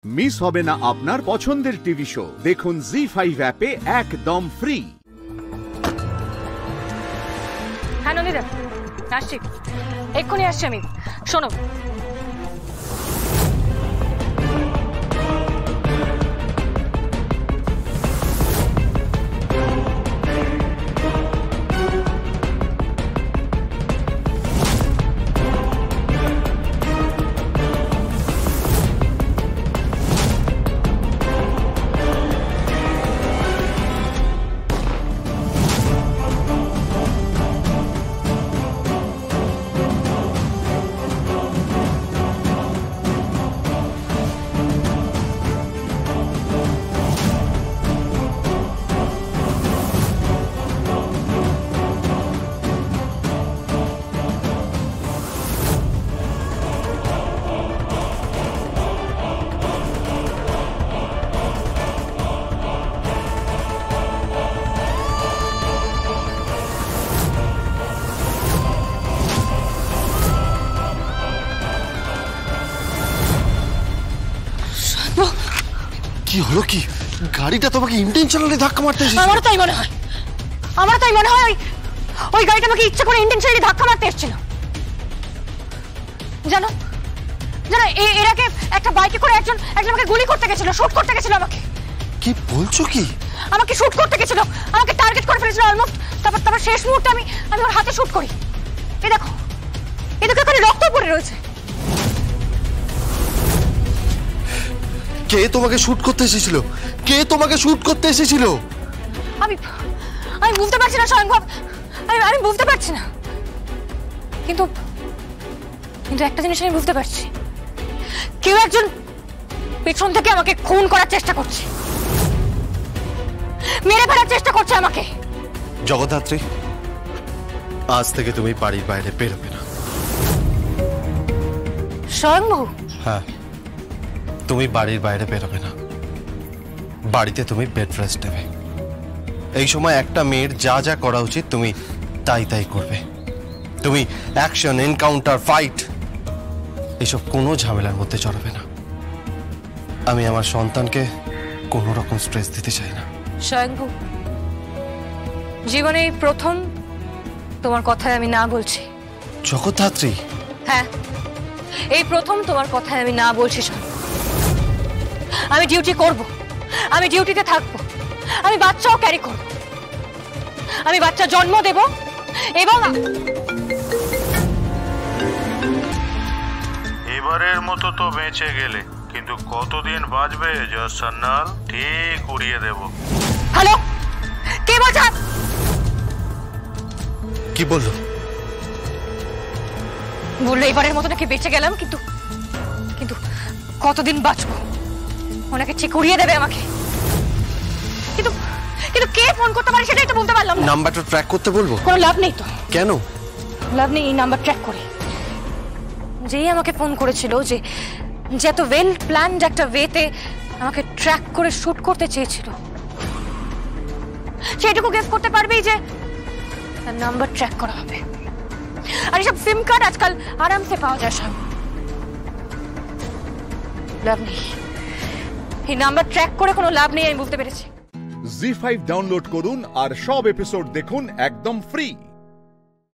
Miss হবে না আপনার পছন্দের টিভি শো। দেখুন জি5 অ্যাপে একদম ফ্রি। হ্যাঁ নন্দিতা, আসছি, এক্ষুনি আসছি আমি। শোনো, কি হলো? কি গাড়িটা তোমাকে ইন্টেনশনালি ধাক্কা মারতে এসেছে? আমারও তাই মনে হয়, ওই গাড়িটা আমাকে ইচ্ছা করে ইন্টেনশনালি ধাক্কা মারতে এসেছিল। জানো জানো, এর আগে একটা বাইকে করে একজন আমাকে গুলি করতে গেছিল, শুট করতে গেছিল আমাকে। কি বলছো? কি আমাকে শুট করতে গেছিল, আমাকে টার্গেট করে ফেলেছিল অলমোস্ট। তারপর শেষ মুহূর্তে আমি ওর হাতে শুট করি। এই দেখো, এদিকে করে রক্ত পড়ে রয়েছে। কে তোমাকে শুট করতে এসেছিল? কে তোমাকে শুট করতে এসেছিল? আমি বুঝতে পারছি না স্বয়ংভাব, আমি বুঝতে পারছি না। কিন্তু একটা জিনিস আমি বুঝতে পারছি, কেউ একজন পেছন থেকে আমাকে খুন করার চেষ্টা করছে, মেরে ফেলার চেষ্টা করছে আমাকে। জগদ্ধাত্রী, আজ থেকে তুমি বাড়ির বাইরে বেরোবে না। স্বয়ংবাবু? হ্যাঁ, তুমি বাড়ির বাইরে বেরোবে না। বাড়িতে তুমি বেড রেস্ট নেবে। এই সময় একটা মেয়ের যা যা করা উচিত তুমি তাই করবে। তুমি অ্যাকশন, এনকাউন্টার, ফাইট এসব কোনো ঝামেলার মধ্যে জড়াবে না। আমি আমার সন্তানকে কোনো রকম স্ট্রেস দিতে চাই না। স্বয়ংবাবু, জীবনে এই প্রথম তোমার কথায় আমি না বলছি। জগদ্ধাত্রী? হ্যাঁ, এই প্রথম তোমার কথায় আমি না বলছি। আমি ডিউটি করব, আমি ডিউটিতে থাকব, আমি বাচ্চাও ক্যারি করব, আমি বাচ্চা জন্ম দেব এবং এবারের মতো তো বেঁচে গেলে, কিন্তু কতদিন বাঁচবে জজ সান্যাল ঠিক উড়িয়ে দেব। হ্যালো, কে বলছেন? কি বললো? বললো এবারের মতো নাকি বেঁচে গেলাম, কিন্তু কতদিন বাঁচবো ওনাকে ঠিক উড়িয়ে দেবে আমাকে। কিন্তু কে ফোন করতে পারে সেটাই তো বলতে পারলাম না। নাম্বারটা ট্র্যাক করতে বলবো? কোনো লাভ নেই তো। কেন লাভ নেই? এই নাম্বার ট্র্যাক করে যেই আমাকে ফোন করেছিল, যে এত ওয়েল প্ল্যান্ড একটা ওয়েতে আমাকে ট্র্যাক করে শুট করতে চেয়েছিল, সেটুকু গেস করতে পারবেই যে তার নাম্বার ট্র্যাক করা হবে। আর এসব সিম কার্ড আজকাল আরামসে পাওয়া যায় সব। লাভ নেই, এই নাম্বার ট্র্যাক করে কোনো লাভ নেই, আমি বুঝতে পেরেছি। জি5 ডাউনলোড করুন আর সব এপিসোড দেখুন একদম ফ্রি।